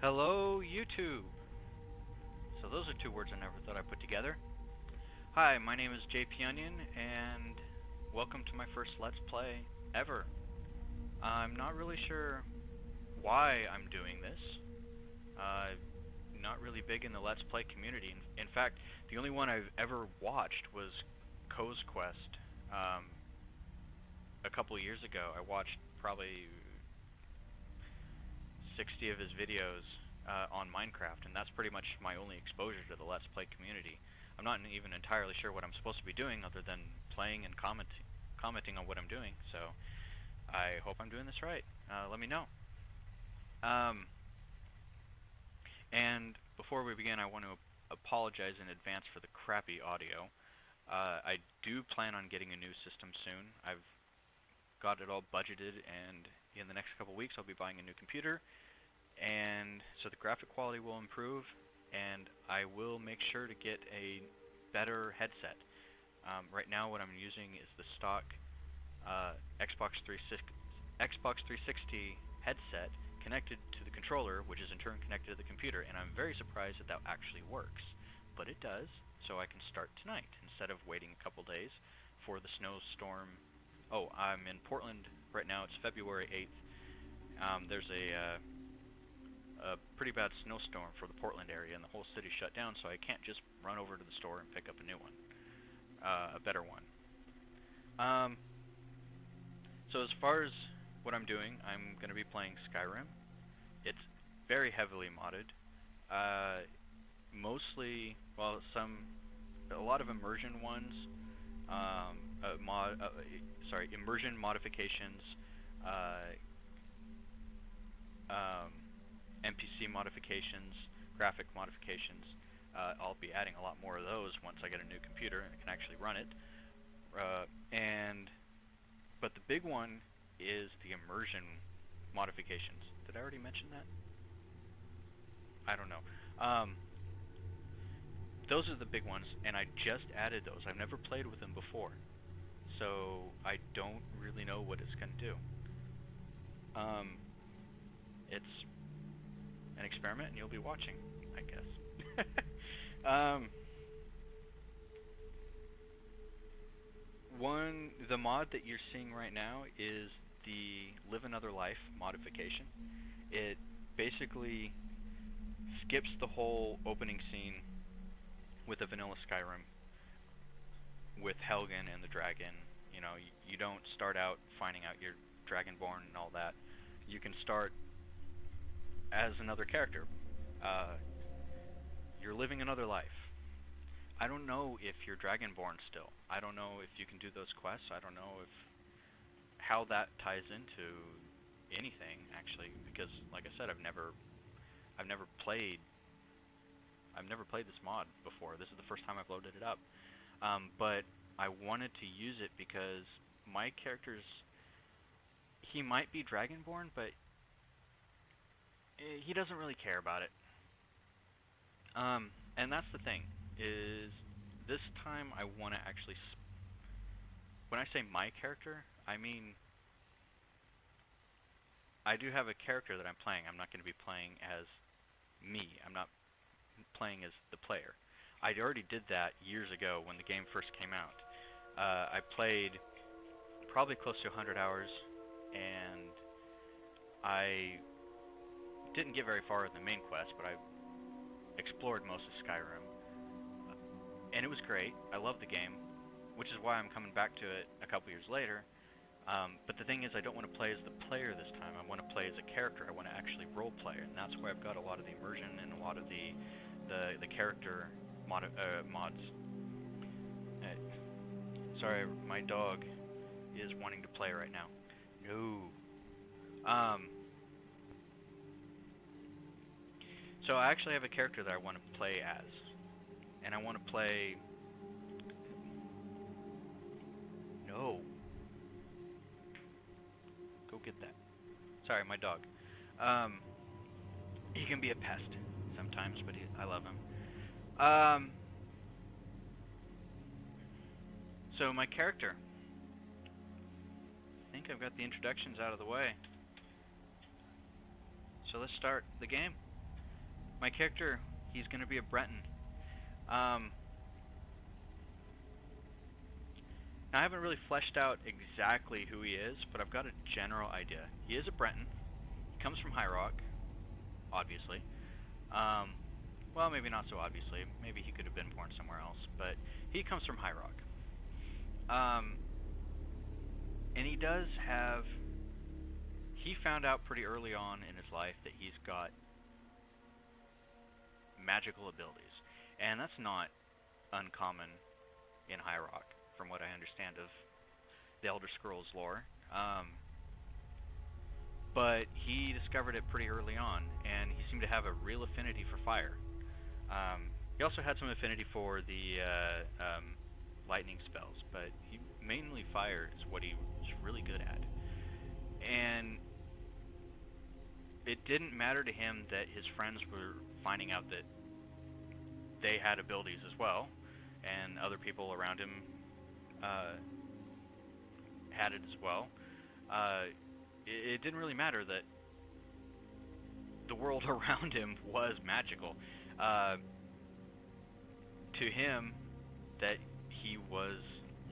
Hello, YouTube! So those are two words I never thought I'd put together. Hi, my name is JP Onion, and welcome to my first Let's Play ever. I'm not really sure why I'm doing this. Not really big in the Let's Play community. In fact, the only one I've ever watched was Co's Quest. A couple of years ago, I watched probably 60 of his videos on Minecraft, and that's pretty much my only exposure to the Let's Play community. I'm not even entirely sure what I'm supposed to be doing other than playing and commenting on what I'm doing, so I hope I'm doing this right. Let me know. And before we begin, I want to apologize in advance for the crappy audio. I do plan on getting a new system soon. I've got it all budgeted, and in the next couple weeks I'll be buying a new computer, and so the graphic quality will improve, and I will make sure to get a better headset. Right now what I'm using is the stock Xbox 360 headset connected to the controller, which is in turn connected to the computer, and I'm very surprised that that actually works. But it does, so I can start tonight instead of waiting a couple days for the snowstorm. Oh, I'm in Portland right now. It's February 8th. There's a pretty bad snowstorm for the Portland area, and the whole city shut down, so I can't just run over to the store and pick up a new one, a better one. So as far as what I'm doing, I'm going to be playing Skyrim. It's very heavily modded. Mostly, well, a lot of immersion ones, immersion modifications, NPC modifications, graphic modifications. I'll be adding a lot more of those once I get a new computer and can actually run it. But the big one is the immersion modifications. Did I already mention that? I don't know. Those are the big ones, and I just added those. I've never played with them before, so I don't really know what it's going to do. It's an experiment, and you'll be watching, I guess. The mod that you're seeing right now is the Live Another Life modification. It basically skips the whole opening scene with a vanilla Skyrim with Helgen and the dragon. You know, you don't start out finding out you're dragonborn and all that. You can start as another character. You're living another life. I don't know if you're dragonborn still. I don't know if you can do those quests. I don't know how that ties into anything, actually, because like I said, I've never played this mod before. This is the first time I've loaded it up. But I wanted to use it because my character's, he might be dragonborn, but he doesn't really care about it. And that's the thing, is this time I want to actually, when I say my character, I mean, I do have a character that I'm playing. I'm not going to be playing as me. I'm not playing as the player. I already did that years ago when the game first came out. I played probably close to 100 hours, and I didn't get very far in the main quest, but I explored most of Skyrim, and it was great. I love the game, which is why I'm coming back to it a couple years later. But the thing is, I don't want to play as the player this time. I want to play as a character. I want to actually role play, and that's where I've got a lot of the immersion and a lot of the character mods. Sorry, my dog is wanting to play right now. No. So I actually have a character that I want to play as, and I want to play. No. Go get that. Sorry, my dog. He can be a pest sometimes, but I love him. So my character. I think I've got the introductions out of the way. So let's start the game. My character, he's gonna be a Breton. Um, Now I haven't really fleshed out exactly who he is, but I've got a general idea. He is a Breton. He comes from High Rock, obviously. Um, well, maybe not so obviously. Maybe he could have been born somewhere else, but he comes from High Rock. And he does have... He found out pretty early on in his life that he's got magical abilities, and that's not uncommon in High Rock, from what I understand of the Elder Scrolls lore. But he discovered it pretty early on, and he seemed to have a real affinity for fire. He also had some affinity for the lightning spells, but he mainly fire is what he was really good at. And it didn't matter to him that his friends were finding out that they had abilities as well, and other people around him had it as well. It didn't really matter that the world around him was magical. To him, that he was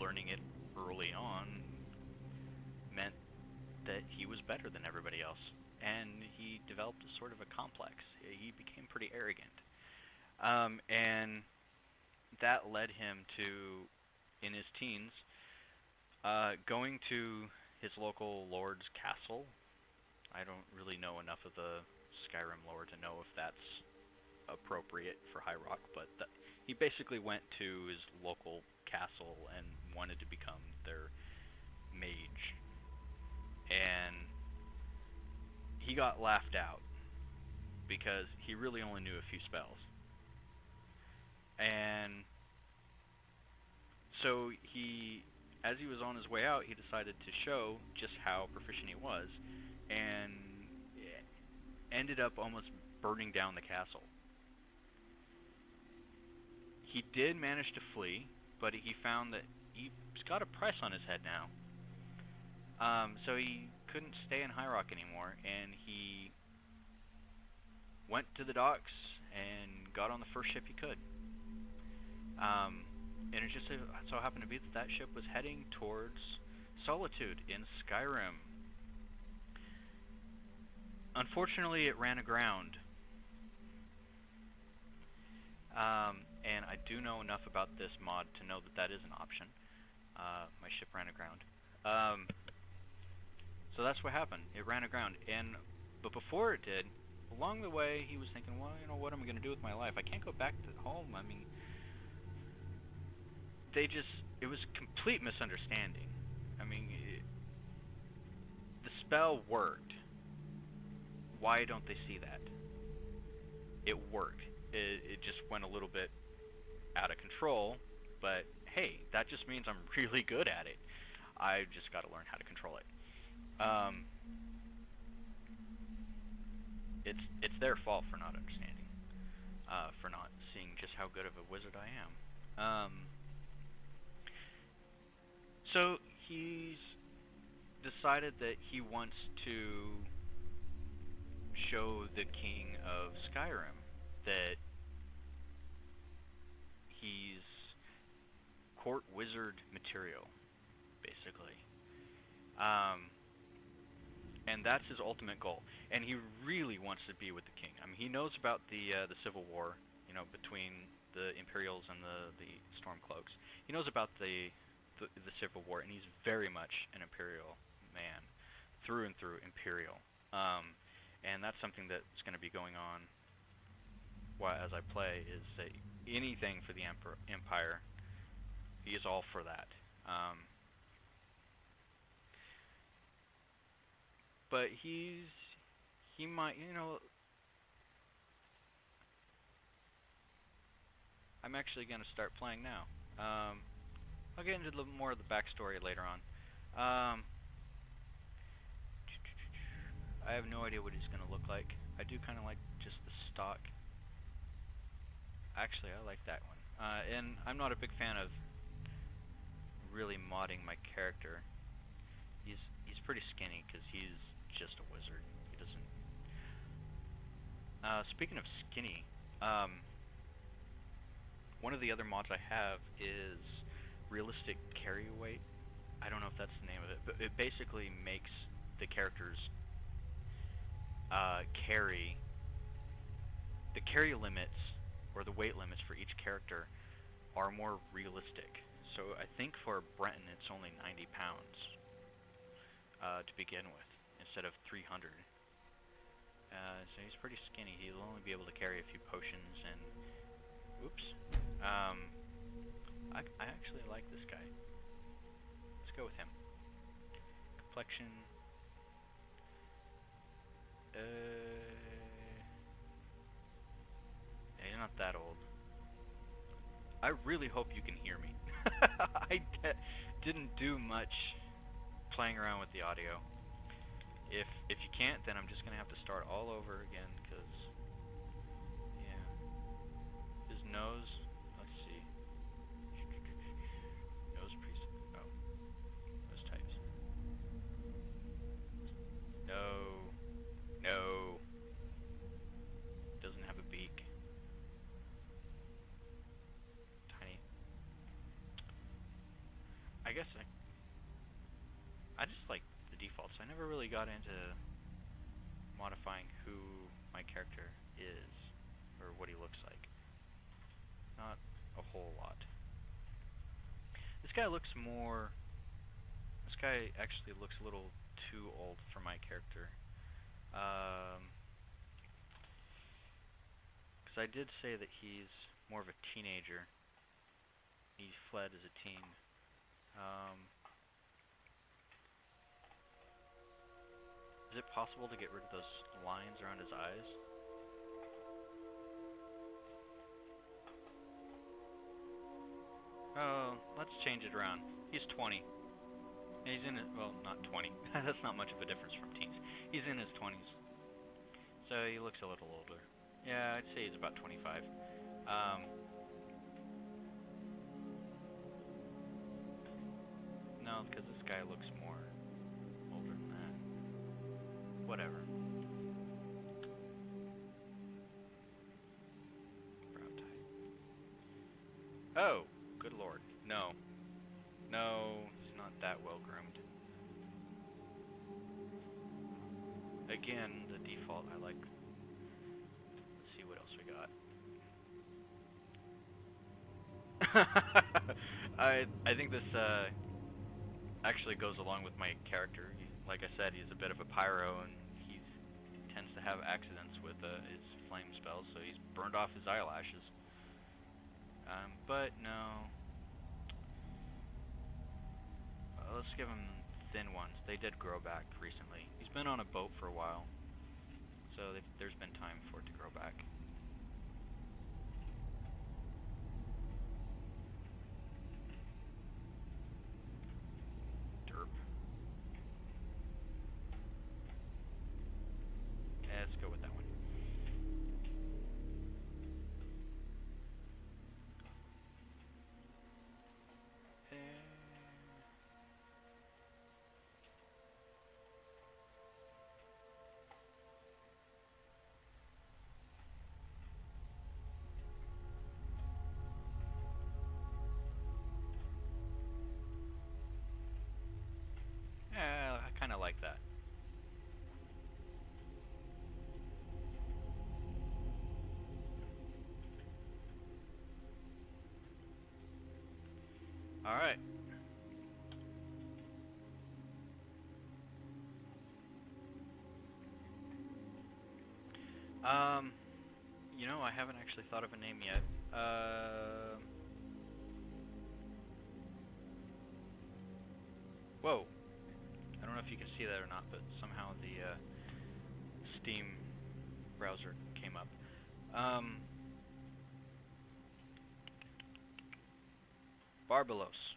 learning it early on meant that he was better than everybody else, and he developed a sort of a complex. He became pretty arrogant, and that led him to, in his teens, going to his local lord's castle. I don't really know enough of the Skyrim lore to know if that's appropriate for High Rock, but he basically went to his local castle and wanted to become their mage. And he got laughed out because he really only knew a few spells. And so as he was on his way out, he decided to show just how proficient he was, and ended up almost burning down the castle. He did manage to flee, but he found that he's got a price on his head now. So he couldn't stay in High Rock anymore, and he went to the docks and got on the first ship he could. And it just so happened to be that that ship was heading towards Solitude in Skyrim. Unfortunately, it ran aground. And I do know enough about this mod to know that that is an option. My ship ran aground. So that's what happened. It ran aground. But before it did, along the way, he was thinking, well, you know, what am I going to do with my life? I can't go back to home. I mean, it was complete misunderstanding. I mean, the spell worked. Why don't they see that? It worked. It just went a little bit out of control, but hey, that just means I'm really good at it. I just got to learn how to control it. It's their fault for not understanding, for not seeing just how good of a wizard I am. So he's decided that he wants to show the king of Skyrim that he's court wizard material, basically. And that's his ultimate goal. And he really wants to be with the king. I mean, he knows about the civil war, you know, between the Imperials and the Stormcloaks. He knows about the civil war, and he's very much an Imperial man, through and through Imperial. And that's something that's going to be going on as I play, is that anything for the Empire, he is all for that. But he might, you know, I'm actually going to start playing now. I'll get into a little more of the backstory later on. I have no idea what he's going to look like. I do kind of like just the stock. Actually, I like that one. And I'm not a big fan of really modding my character. He's pretty skinny because he's just a wizard. He doesn't... Speaking of skinny, one of the other mods I have is realistic carry weight. I don't know if that's the name of it, but it basically makes the characters carry the carry limits or the weight limits for each character are more realistic. So I think for Breton it's only 90 pounds to begin with instead of 300. So he's pretty skinny. He'll only be able to carry a few potions and... Oops. I actually like this guy. Let's go with him. Complexion. Yeah, he's not that old. I really hope you can hear me. Didn't do much playing around with the audio. If you can't, then I'm just gonna have to start all over again, because yeah, his nose. Let's see. Nose priest. Oh, nose types. No, no. Doesn't have a beak. Tiny. I guess I just like the defaults. I never really got into modifying who my character is or what he looks like. Not a whole lot. This guy looks more... This guy actually looks a little too old for my character. Because I did say that he's more of a teenager. He fled as a teen. Is it possible to get rid of those lines around his eyes? Oh, let's change it around. He's 20. He's in it, well, not 20. That's not much of a difference from teens. He's in his 20s. So he looks a little older. Yeah, I'd say he's about 25. No, because this guy looks more older than that. Whatever. Brow tie. Oh, good lord. No. No, he's not that well groomed. Again, the default I like. Let's see what else we got. I think this actually goes along with my character. Like I said, he's a bit of a pyro, and he tends to have accidents with his flame spells, so he's burned off his eyelashes. But no. Let's give him thin ones. They did grow back recently. He's been on a boat for a while, so there's been time for it to grow back. Derp. Yeah, let's go with that one. Yeah, I kind of like that. Alright. You know, I haven't actually thought of a name yet. Whoa. I don't know if you can see that or not, but somehow the Steam browser came up. Barbelos.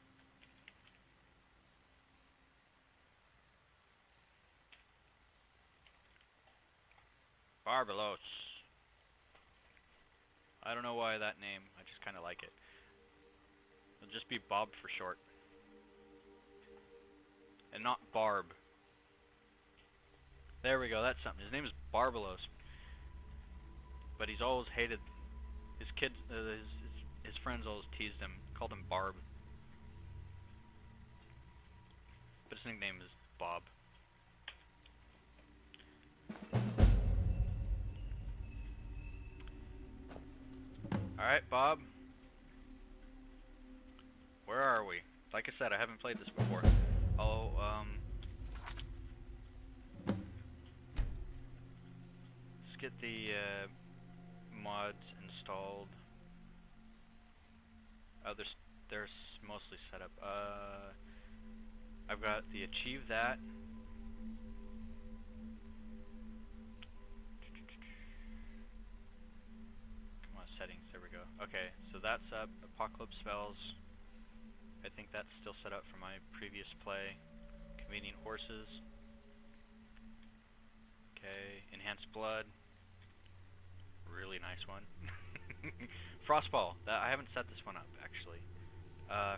Barbelos. I don't know why that name, I just kind of like it. It'll just be Bob for short. And not Barb. There we go, that's something. His name is Barbelos. but he's always hated his kids. His friends always teased him, called him Barb, but his nickname is Bob. All right, Bob. Where are we? Like I said, I haven't played this before. Oh, let's get the mods installed. Oh, there's mostly set up. I've got the achieve that. Come on, settings. There we go. Okay, so that's up. Apocalypse spells. I think that's still set up from my previous play. Convenient horses. Okay, enhanced blood. Really nice one. Frostfall. I haven't set this one up actually.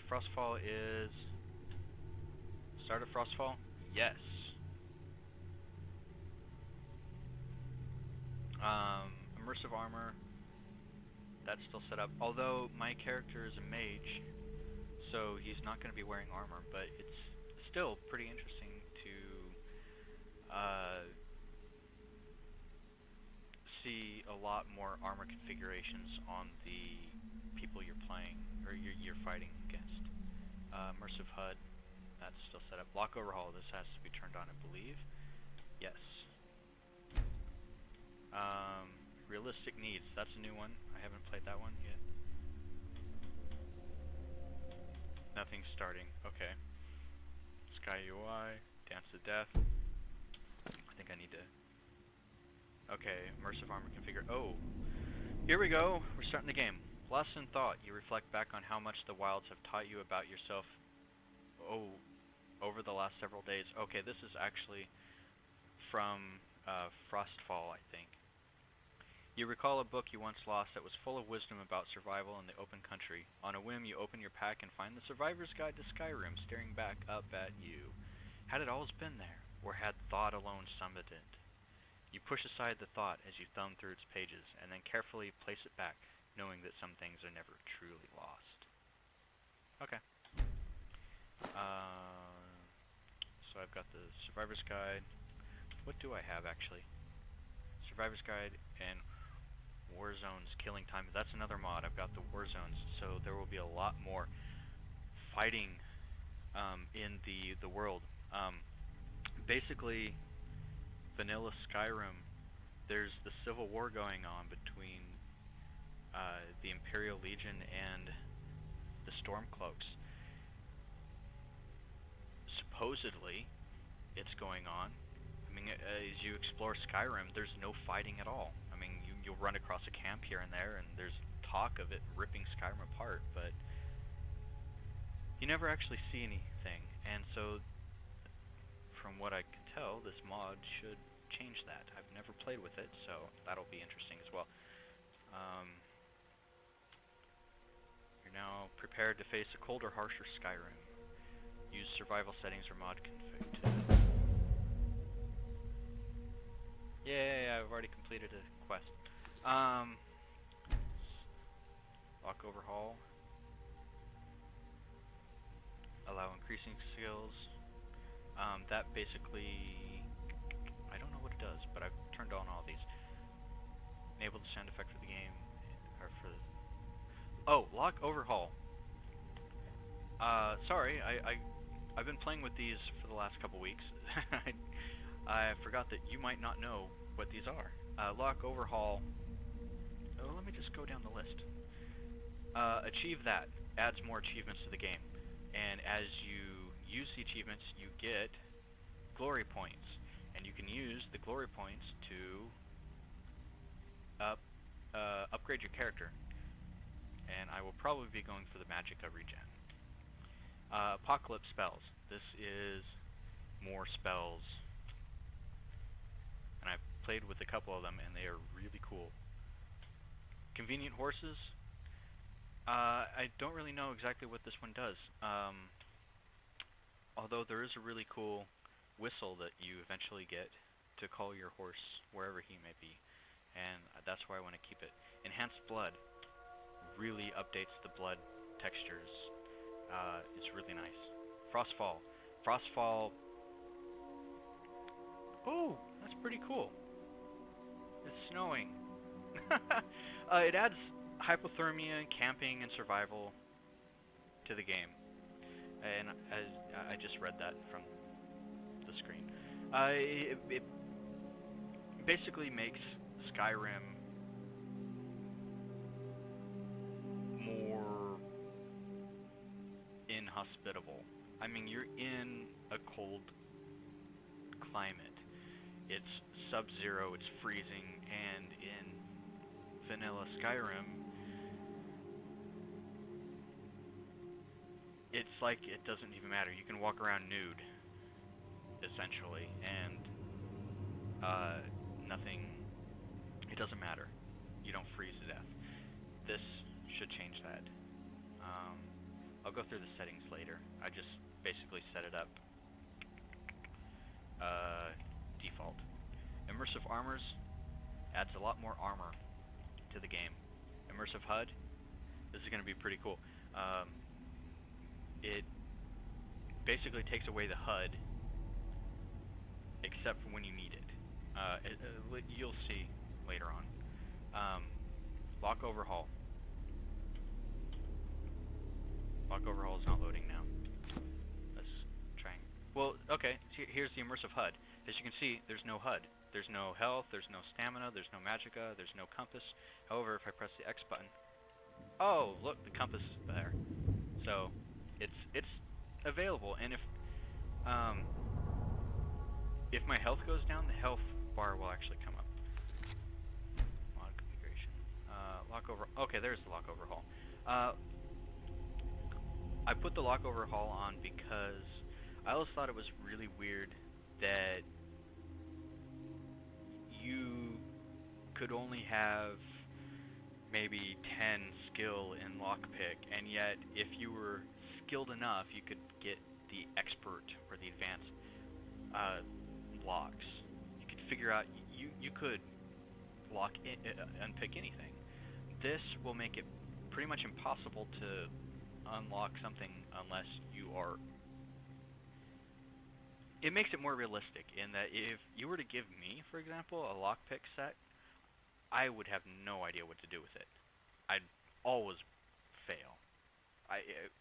Frostfall is start of Frostfall. Yes. Immersive armor. That's still set up. Although my character is a mage, so he's not going to be wearing armor, but it's still pretty interesting to see a lot more armor configurations on the people you're playing, or you're fighting against. Immersive HUD, that's still set up. Lock overhaul, this has to be turned on, I believe. Yes. Realistic needs, that's a new one. I haven't played that one yet. Nothing's starting, okay. Sky UI, Dance to Death. I think I need to... Okay, immersive armor configure. Oh, here we go. We're starting the game. Lesson thought. You reflect back on how much the wilds have taught you about yourself. Oh, over the last several days. Okay, this is actually from Frostfall, I think. You recall a book you once lost that was full of wisdom about survival in the open country. On a whim, you open your pack and find the Survivor's Guide to Skyrim staring back up at you. Had it always been there, or had thought alone summoned it? You push aside the thought as you thumb through its pages, and then carefully place it back, knowing that some things are never truly lost. Okay. So I've got the Survivor's Guide. What do I have, actually? Survivor's Guide and War Zones Killing Time. That's another mod. I've got the War Zones, so there will be a lot more fighting in the world. Basically, vanilla Skyrim, there's the civil war going on between the Imperial Legion and the Stormcloaks. Supposedly, it's going on. I mean, as you explore Skyrim, there's no fighting at all. I mean, you'll run across a camp here and there, and there's talk of it ripping Skyrim apart, but you never actually see anything. And so, from what I can tell, this mod should change that. I've never played with it, so that'll be interesting as well. You're now prepared to face a colder, harsher Skyrim. Use survival settings or mod config. Yeah, I've already completed a quest. Lock overhaul. Allow increasing skills. That basically, I don't know what it does, but I've turned on all these. Enable the sound effect for the game, or for the... Oh, lock overhaul. Sorry, I've been playing with these for the last couple weeks. I forgot that you might not know what these are. Lock overhaul. Oh, let me just go down the list. Achieve that. Adds more achievements to the game. And as you use the achievements, you get glory points. And you can use the glory points to upgrade your character. And I will probably be going for the Magicka regen. Apocalypse spells. This is more spells. And I've played with a couple of them, and they are really cool. Convenient horses. I don't really know exactly what this one does. Although there is a really cool whistle that you eventually get to call your horse wherever he may be. and that's why I want to keep it. Enhanced blood really updates the blood textures. It's really nice. Frostfall. Frostfall. Oh, that's pretty cool. It's snowing. It adds hypothermia, camping, and survival to the game. And I just read that from the screen. It basically makes Skyrim more inhospitable. I mean, you're in a cold climate. It's sub-zero, it's freezing, and in vanilla Skyrim, it's like it doesn't even matter. You can walk around nude, essentially, and nothing, it doesn't matter. You don't freeze to death. This should change that. I'll go through the settings later. I just basically set it up default. Immersive armors adds a lot more armor to the game. Immersive HUD, this is going to be pretty cool. It basically takes away the HUD except for when you need it. You'll see later on. Lock overhaul. Lock overhaul is not loading now. Let's try. Well, okay, here's the immersive HUD. As you can see, there's no HUD. There's no health, there's no stamina, there's no magicka, there's no compass. However, if I press the X button, oh, look, the compass is there. So, it's available, and if my health goes down, the health bar will actually come up. Mod configuration. Lock over. Okay, there's the lock overhaul. I put the lock overhaul on because I always thought it was really weird that you could only have maybe 10 skill in lockpick, and yet if you were skilled enough, you could get the expert or the advanced locks. You could figure out, you could lock unpick anything. This will make it pretty much impossible to unlock something unless you are... It makes it more realistic in that if you were to give me, for example, a lockpick set, I would have no idea what to do with it. I'd always fail.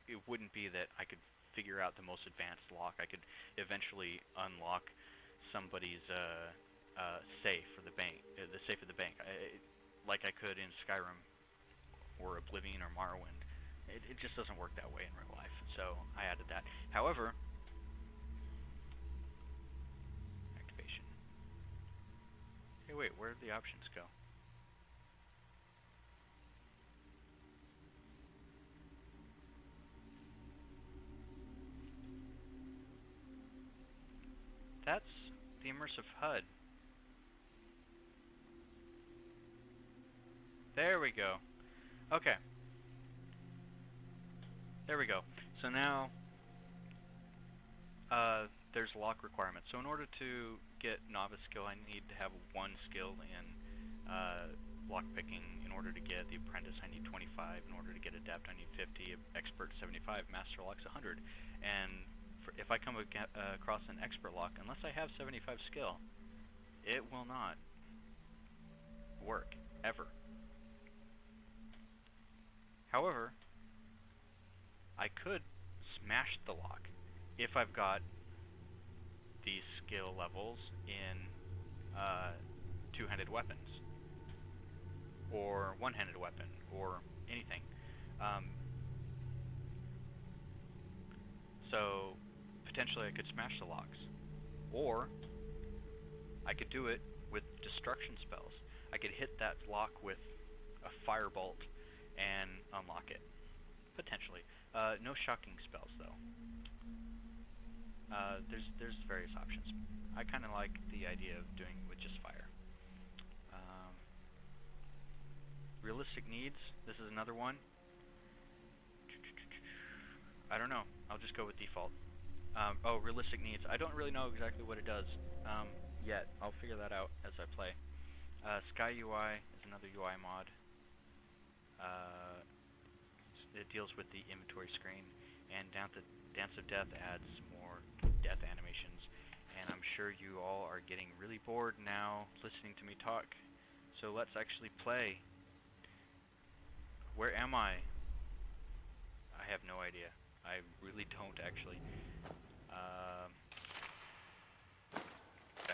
It wouldn't be that I could figure out the most advanced lock. I could eventually unlock somebody's safe for the bank, the safe of the bank, like I could in Skyrim or Oblivion or Morrowind. It just doesn't work that way in real life, so I added that. However, activation. Hey, wait, where did the options go? That's the immersive HUD. There we go. Okay. There we go. So now, there's lock requirements. So in order to get novice skill, I need to have 1 skill in lock picking. In order to get the apprentice, I need 25. In order to get adept, I need 50. Expert, 75. Master lock's 100. And if I come across an expert lock, unless I have 75 skill, it will not work, ever. However, I could smash the lock if I've got these skill levels in two-handed weapons, or one-handed weapon, or anything. So potentially I could smash the locks, or I could do it with destruction spells. I could hit that lock with a firebolt and unlock it, potentially. No shocking spells though. There's various options. I kind of like the idea of doing it with just fire. Realistic needs, this is another one. I don't know, I'll just go with default. Oh, realistic needs, I don't really know exactly what it does yet. I'll figure that out as I play. Sky UI is another UI mod. It deals with the inventory screen, and Dance of Death adds more death animations. And I'm sure you all are getting really bored now listening to me talk, so let's actually play. Where am I? I have no idea. I really don't actually. I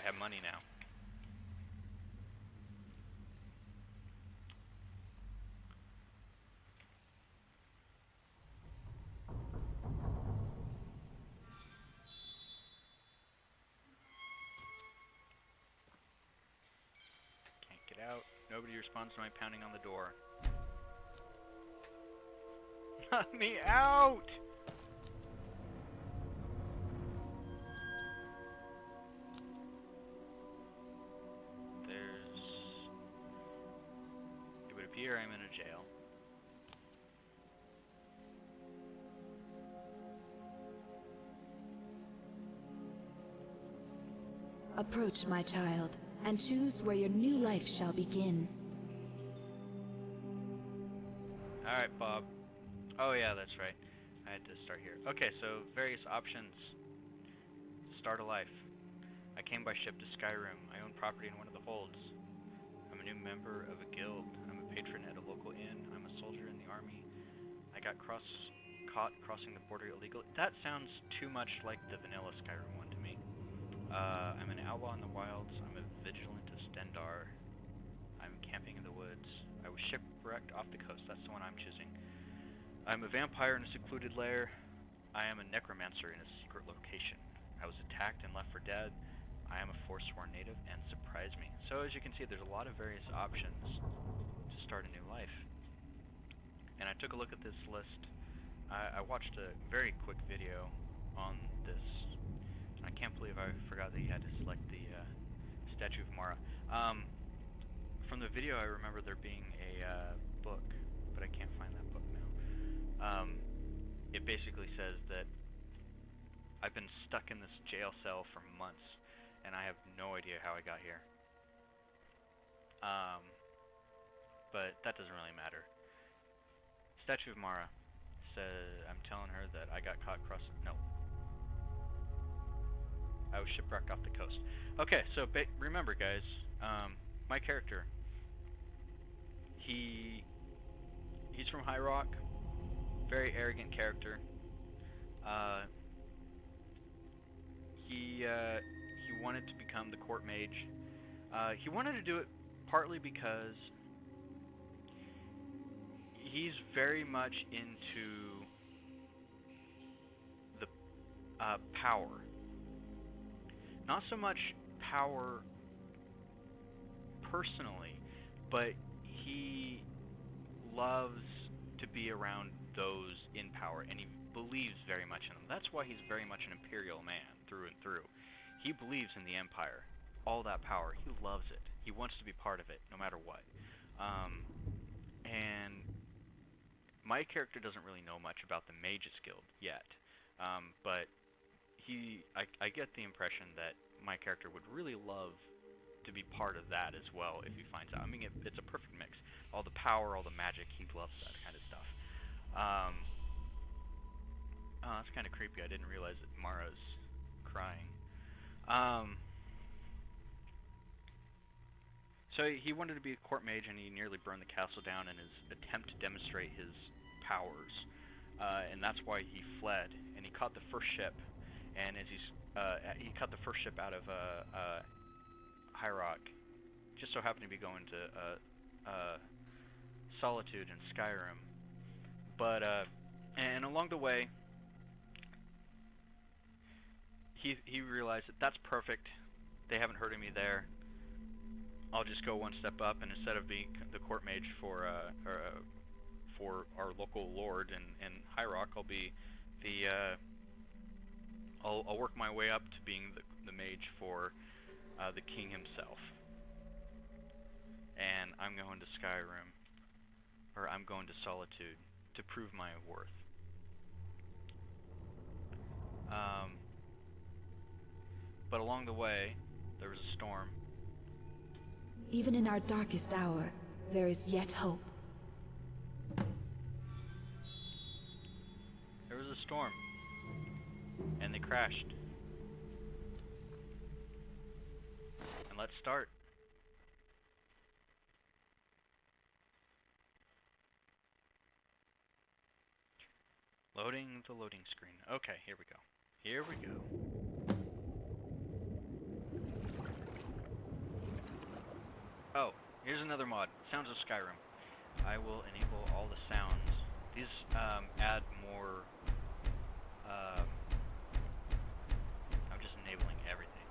have money now. Can't get out. Nobody responds to my pounding on the door. Let me out! It would appear I'm in a jail. Approach, my child, and choose where your new life shall begin. Alright, Bob. Oh yeah, that's right. I had to start here. Okay, so various options. Start a life. I came by ship to Skyrim. I own property in one of the holds. I'm a new member of a guild. I'm a patron at a local inn. I'm a soldier in the army. I got caught crossing the border illegally. That sounds too much like the vanilla Skyrim one to me. I'm an outlaw in the wilds. I'm a vigilant of Stendar. I'm camping in the woods. I was shipwrecked off the coast. That's the one I'm choosing. I'm a vampire in a secluded lair. I am a necromancer in a secret location. I was attacked and left for dead. I am a forsworn native, and surprise me. So as you can see, there's a lot of various options to start a new life. And I took a look at this list. I watched a very quick video on this. I can't believe I forgot that you had to select the Statue of Mara. From the video I remember there being a book, but I can't find that book now. It basically says that I've been stuck in this jail cell for months, and I have no idea how I got here. But that doesn't really matter. Statue of Mara says, I'm telling her that I got caught crossing, no. I was shipwrecked off the coast. Okay, so remember guys, my character, he's from High Rock, very arrogant character. He wanted to become the court mage. He wanted to do it partly because he's very much into the power. Not so much power personally, but he loves to be around those in power, and he believes very much in them. That's why he's very much an imperial man, through and through. He believes in the empire, all that power. He loves it. He wants to be part of it, no matter what. And my character doesn't really know much about the Mages Guild yet, but I get the impression that my character would really love to be part of that as well if he finds out. I mean, it's a perfect mix. All the power, all the magic, he loves that kind of stuff. Oh, that's kind of creepy. I didn't realize that Mara's crying. So he wanted to be a court mage, and he nearly burned the castle down in his attempt to demonstrate his powers. And that's why he fled, and he caught the first ship. And as he caught the first ship out of High Rock, just so happened to be going to Solitude and Skyrim. But and along the way, he realized that that's perfect. They haven't heard of me there. I'll just go one step up, and instead of being the court mage for our local lord in High Rock, I'll be the I'll work my way up to being the mage for the king himself. And I'm going to Skyrim, or I'm going to Solitude to prove my worth. But along the way, there was a storm. Even in our darkest hour, there is yet hope. There was a storm, and they crashed. And let's start. Loading the loading screen. Okay, here we go. Here we go. Oh, here's another mod. Sounds of Skyrim. I will enable all the sounds. These add more... I'm just enabling everything.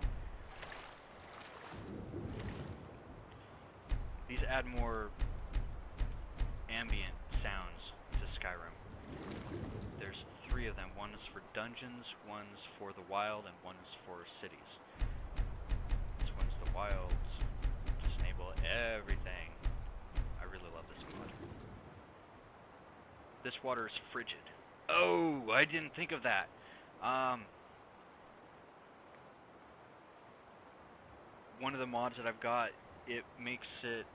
These add more ambient sounds to Skyrim. There's 3 of them. One is for dungeons, one's for the wild, and one is for cities. This one's the wilds. Just enable everything. I really love this mod. This water is frigid. Oh, I didn't think of that. One of the mods that I've got, it makes it,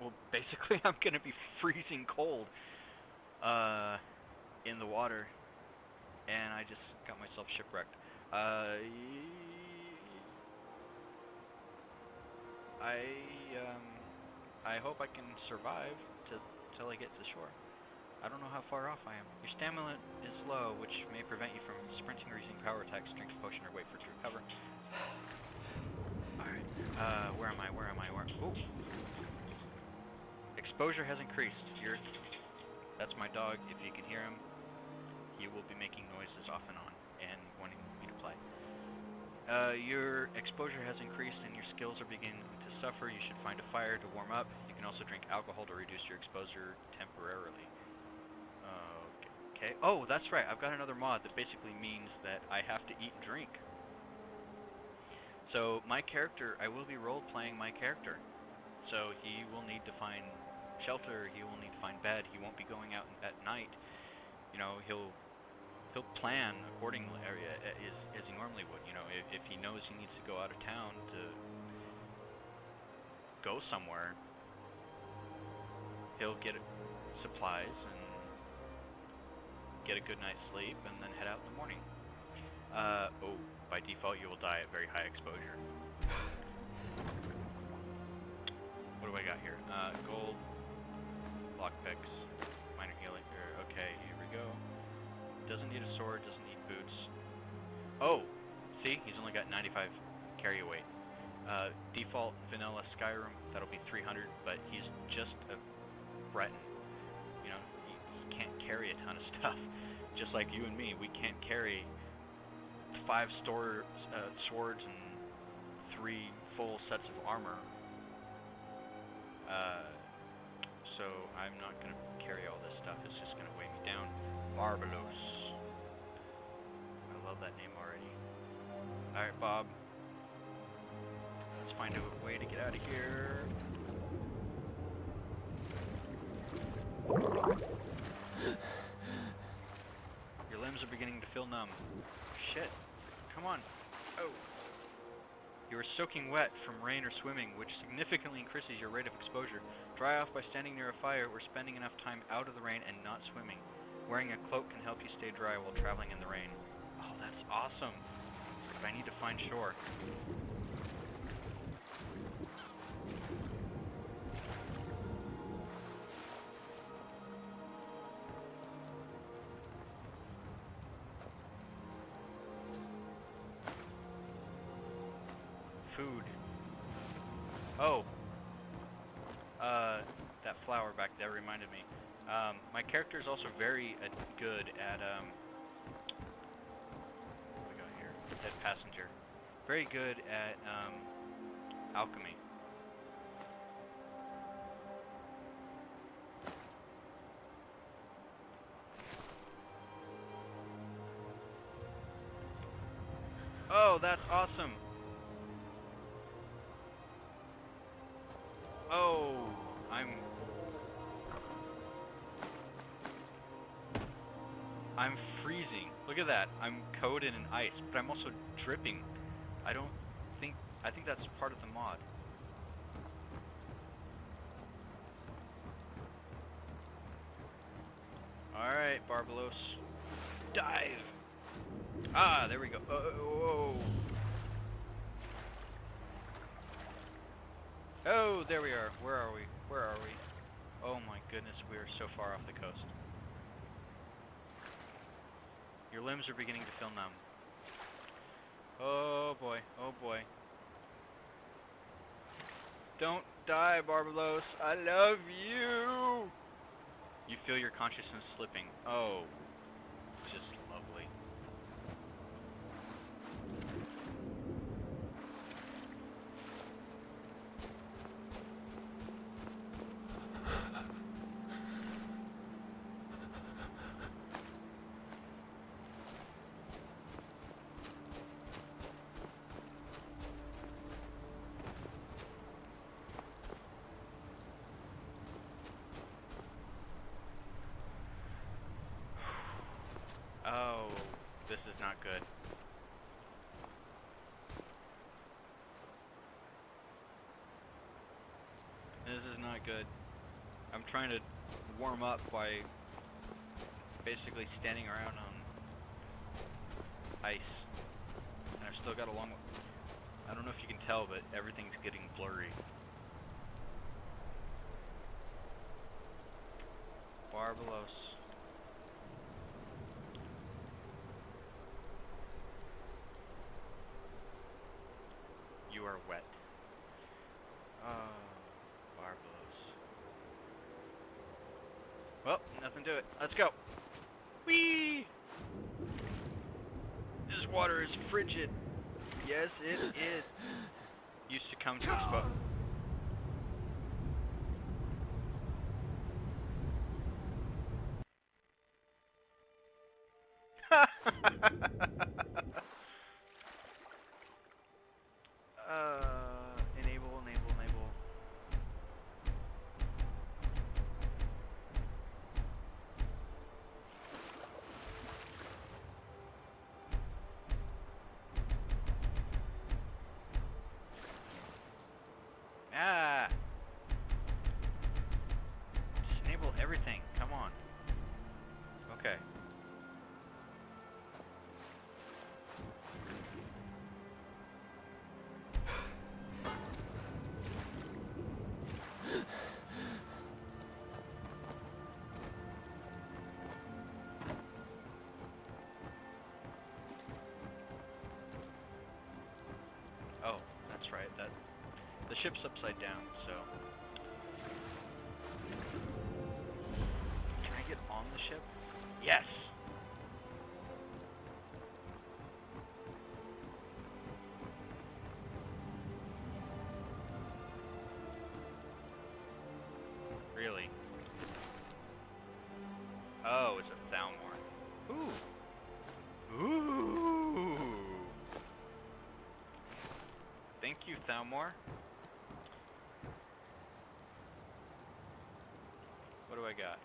well, basically I'm gonna be freezing cold in the water, and I just got myself shipwrecked. I hope I can survive till I get to shore. I don't know how far off I am. Your stamina is low, which may prevent you from sprinting or using power attacks, drink a potion, or wait for it to recover. Alright, where am I? Ooh! Exposure has increased. That's my dog. If you can hear him, he will be making noises off and on, and wanting me to play. Your exposure has increased and your skills are beginning to suffer. You should find a fire to warm up. You can also drink alcohol to reduce your exposure temporarily. Okay. Oh, that's right. I've got another mod that basically means that I have to eat and drink. So my character, I will be role-playing my character. So he will need to find shelter. He will need to find bed. He won't be going out at night. You know, he'll plan accordingly, as he normally would. You know, if he knows he needs to go out of town to go somewhere, he'll get supplies and get a good night's sleep and then head out in the morning. Oh, by default you will die at very high exposure. What do I got here? Gold, lockpicks, minor healing. Okay, here we go. Doesn't need a sword, doesn't need boots. Oh! See? He's only got 95 carry weight. Default vanilla Skyrim, that'll be 300, but he's just a Breton. You know, he can't carry a ton of stuff. Just like you and me, we can't carry 5 swords and 3 full sets of armor. So I'm not going to carry all this stuff, it's just going to weigh me down. Barbelos. I love that name already. Alright, Bob. Let's find a way to get out of here. Your limbs are beginning to feel numb. Shit. Come on. Oh. You are soaking wet from rain or swimming, which significantly increases your rate of exposure. Dry off by standing near a fire or spending enough time out of the rain and not swimming. Wearing a cloak can help you stay dry while traveling in the rain. Oh, that's awesome. But I need to find shore. Food. Oh. That flower back there reminded me. My character is also very good at, what do we got here? Dead passenger. Very good at, alchemy. Oh, that's awesome! Oh, I'm freezing. Look at that. I'm coated in ice, but I'm also dripping. I think that's part of the mod. Alright, Barbelos. Dive! Ah, there we go. Oh, oh, there we are. Where are we? Where are we? Oh my goodness, we are so far off the coast. Your limbs are beginning to feel numb. Oh boy, oh boy. Don't die, Barbelos. I love you! You feel your consciousness slipping. Oh, just lovely. Oh, this is not good. This is not good. I'm trying to warm up by basically standing around on ice. And I've still got a long... I don't know if you can tell, but everything's getting blurry. Barbelos. You are wet. Oh, Barbelos. Well, nothing to it. Let's go. Whee! This water is frigid. Yes, it is. Used to come to expose. Enable, enable, enable. Ah! Just enable everything. Come on. Okay. Oh, that's right. That the ship's upside down, so can I get on the ship? Yes. Really? Oh, it's a Thalmor. Ooh. Ooh. Thank you, Thalmor. What do I got?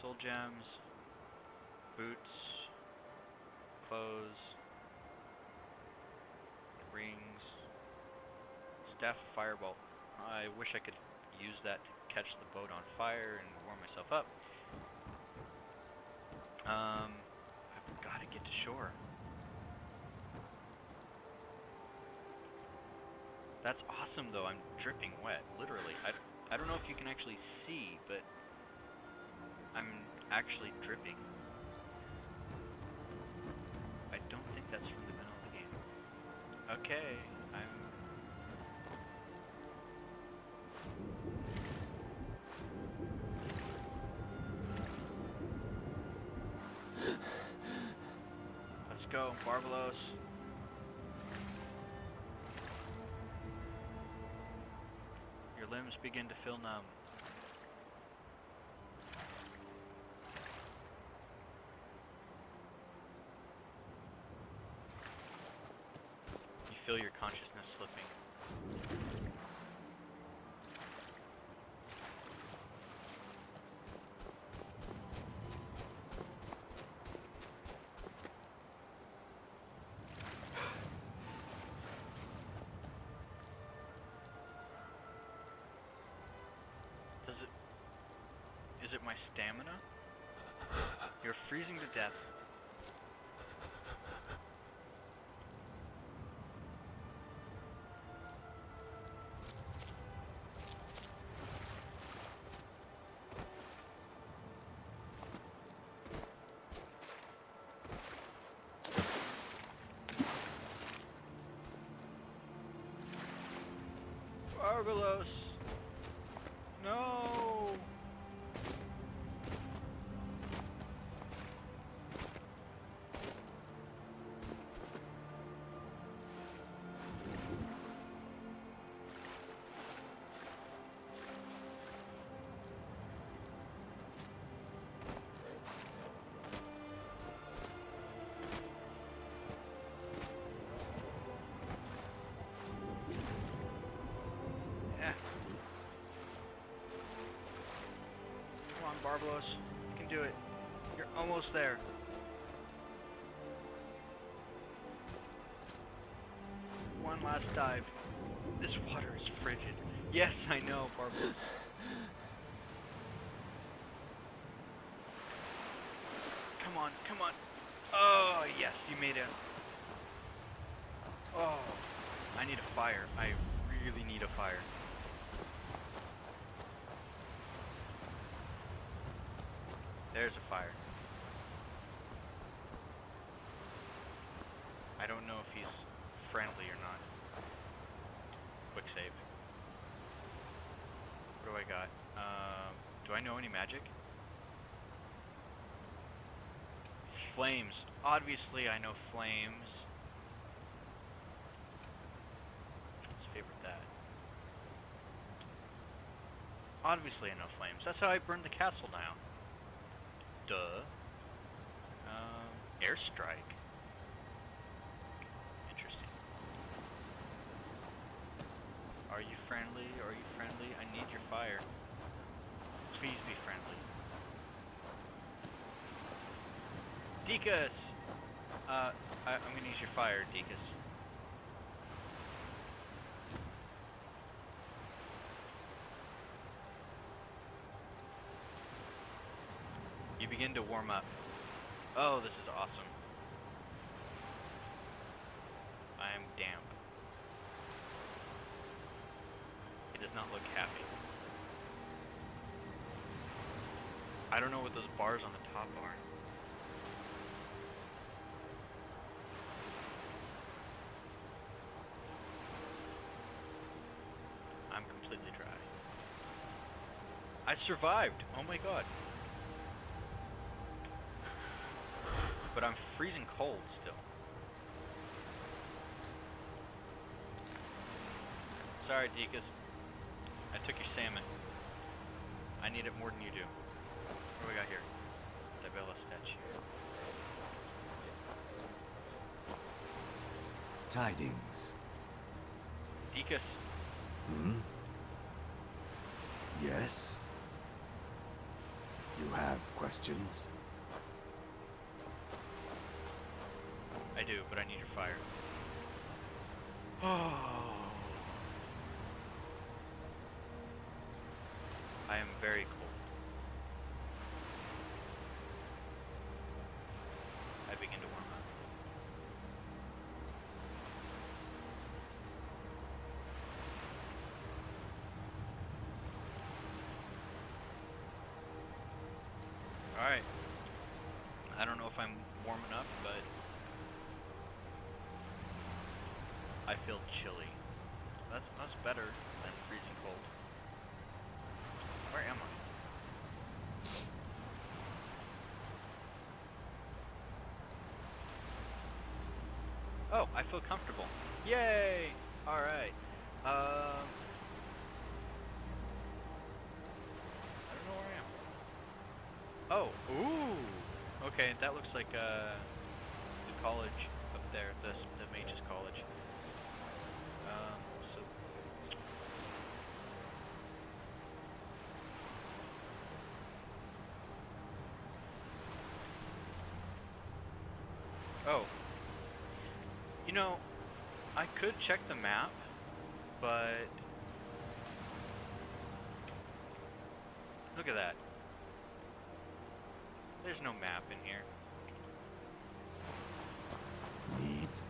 Soul gems, boots, clothes, rings, staff of firebolt. I wish I could use that to catch the boat on fire and warm myself up. I've got to get to shore. That's awesome though, I'm dripping wet, literally. I don't know if you can actually see, but I'm actually dripping. I don't think that's from the middle of the game. Okay, Let's go, Barbelos. Your limbs begin to feel numb. You feel your consciousness slipping. it my stamina? You're freezing to death. Barbelos! No! Barbelos, you can do it. You're almost there. One last dive. This water is frigid. Yes, I know, Barbelos. Come on, come on. Oh, yes, you made it. Oh, I need a fire. I really need a fire. There's a fire. I don't know if he's friendly or not. Quick save. What do I got? Do I know any magic? Flames. Obviously I know flames. Let's favorite that. Obviously I know flames. That's how I burned the castle down. Duh. Airstrike. Interesting. Are you friendly? Are you friendly? I need your fire. Please be friendly. Deacus! I'm gonna use your fire, Deacus. You begin to warm up. Oh, this is awesome. I am damp. He does not look happy. I don't know what those bars on the top are. I'm completely dry. I survived! Oh my god. But I'm freezing cold still. Sorry, Deacus. I took your salmon. I need it more than you do. What do we got here? Barbelos statue. Tidings. Deacus. Hmm? Yes? You have questions? I do, but I need your fire. Oh. I am very cold. I begin to warm up. Alright. I don't know if I'm warm enough, but I feel chilly. That's better than freezing cold. Where am I? Oh, I feel comfortable. Yay! Alright. I don't know where I am. Oh, ooh! Okay, that looks like the college up there, the mage's college. So oh. You know, I could check the map, but look at that. There's no map in here. Needs.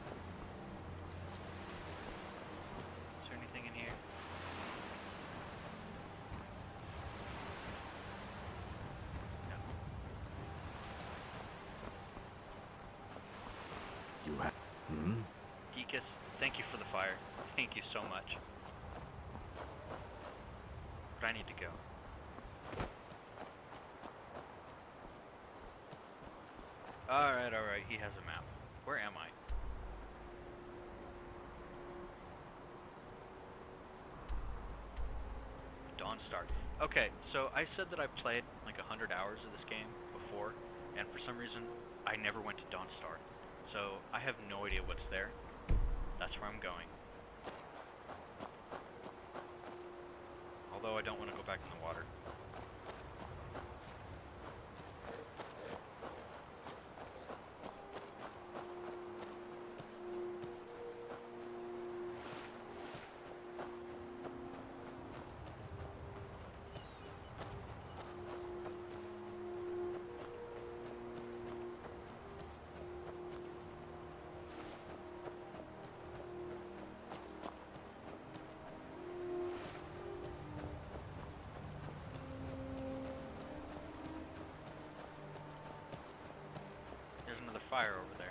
Is there anything in here? No. You have. Hmm? Geekus, thank you for the fire. Thank you so much. But I need to go. Alright, he has a map. Where am I? Dawnstar. Okay, so I said that I played like 100 hours of this game before, and for some reason, I never went to Dawnstar. So, I have no idea what's there. That's where I'm going. Although I don't want to go back in the water. There's another fire over there.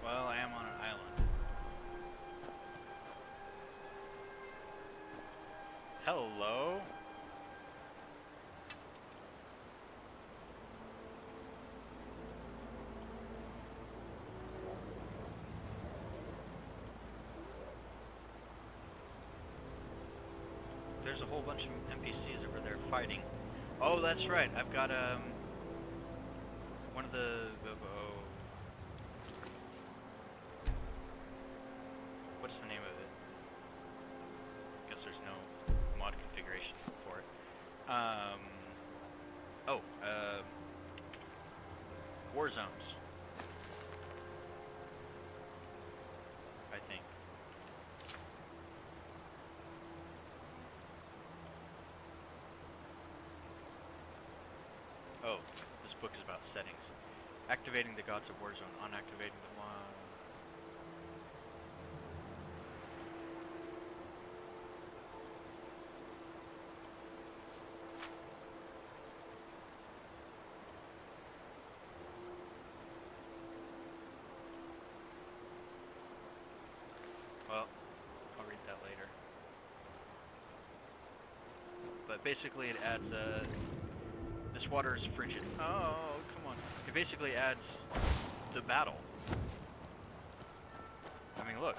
Well, I am on an island. Hello? There's a whole bunch of NPCs over there fighting. Oh, that's right. I've got one of the what's the name of it? Guess there's no mod configuration for it. War zones. I think. Oh, this book is about settings. Activating the Gods of Warzone, unactivating the one. Well, I'll read that later. But basically it adds this water is frigid. Oh, come on. It basically adds the battle. I mean, look.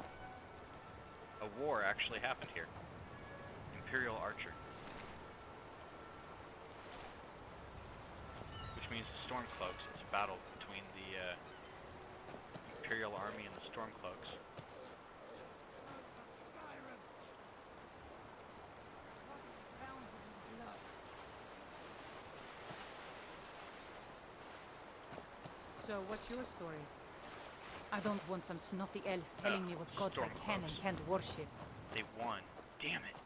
A war actually happened here. Imperial Archer. Which means the Stormcloaks. It's a battle between the Imperial Army and the Stormcloaks. So, what's your story? I don't want some snotty elf telling me what gods I can and can't worship. They won. Damn it.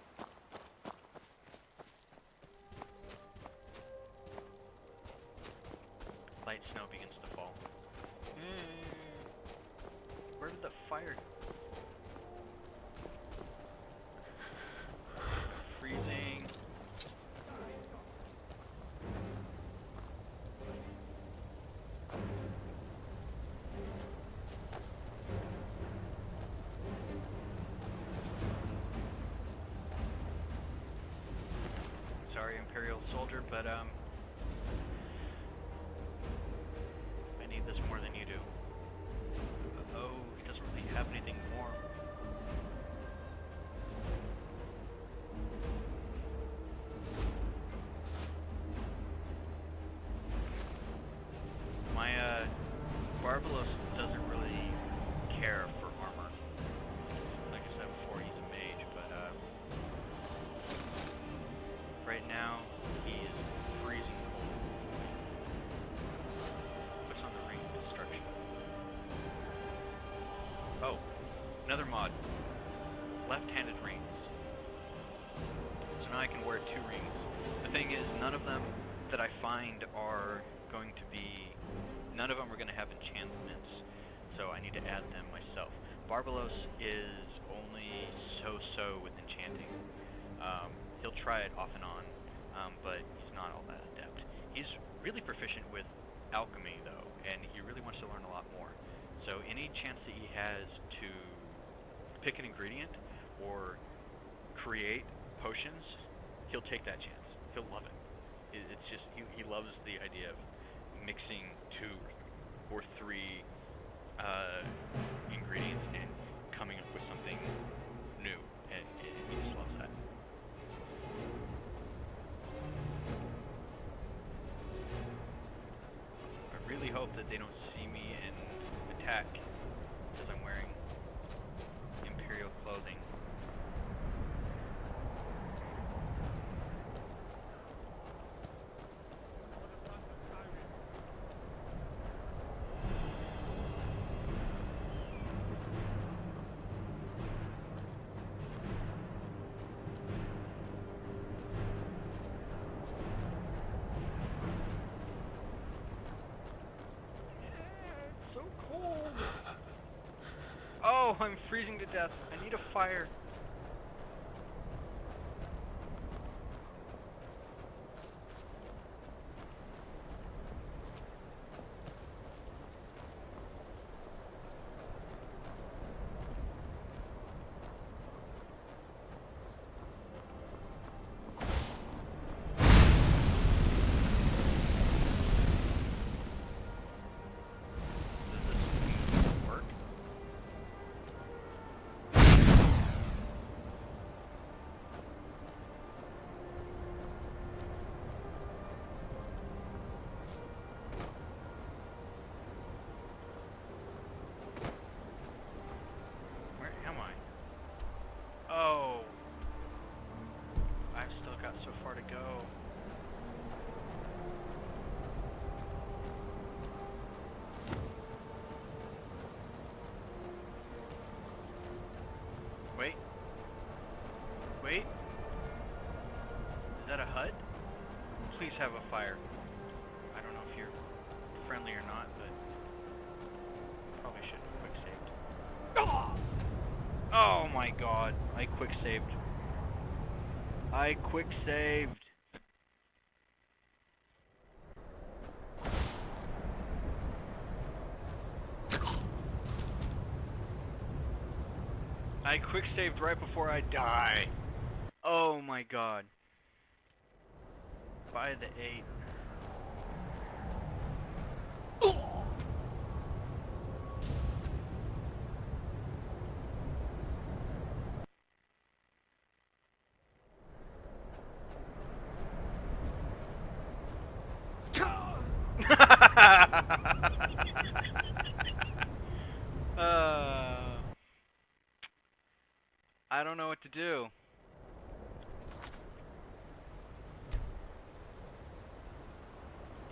Light snow begins to fall. Where did the fire... Freezing. Sorry, Imperial soldier, but I need this more than you do. Oh, he doesn't really have anything warm. My Barbelos doesn't really care for armor. Like I said before, he's a mage, but Another mod. Left-handed rings. So now I can wear 2 rings. The thing is, none of them that I find are going to be... None of them are going to have enchantments. So I need to add them myself. Barbelos is only so-so with enchanting. He'll try it off and on, but he's not all that adept. He's really proficient with alchemy, though, and he really wants to learn a lot more. So any chance that he has to pick an ingredient or create potions, he'll take that chance. He'll love it. It's just, he loves the idea of mixing 2 or 3 ingredients and coming up with something new, and he just loves that. I really hope that they don't see me and attack because I'm wearing Imperial clothing. So cold! Oh, I'm freezing to death. I need a fire. Does this work? Where am I? Oh, I've still got so far to go. Wait. Wait. Is that a hut? Please have a fire. I don't know if you're friendly or not, but probably shouldn't have quick saved. Oh my god, I quick saved. I quick saved. I quick saved right before I die. Oh my god. By the 8. I don't know what to do.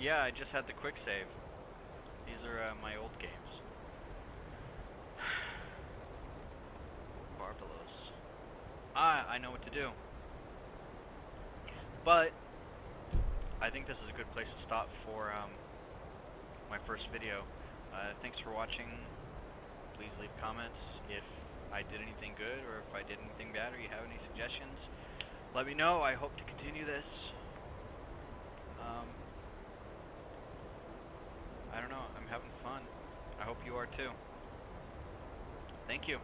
Yeah, I just had the quick save. These are my old games. Barbelos. I know what to do. But I think this is a good place to stop for my first video. Thanks for watching. Please leave comments if I did anything good or if I did anything bad or you have any suggestions. Let me know. I hope to continue this. I don't know. I'm having fun. I hope you are too. Thank you.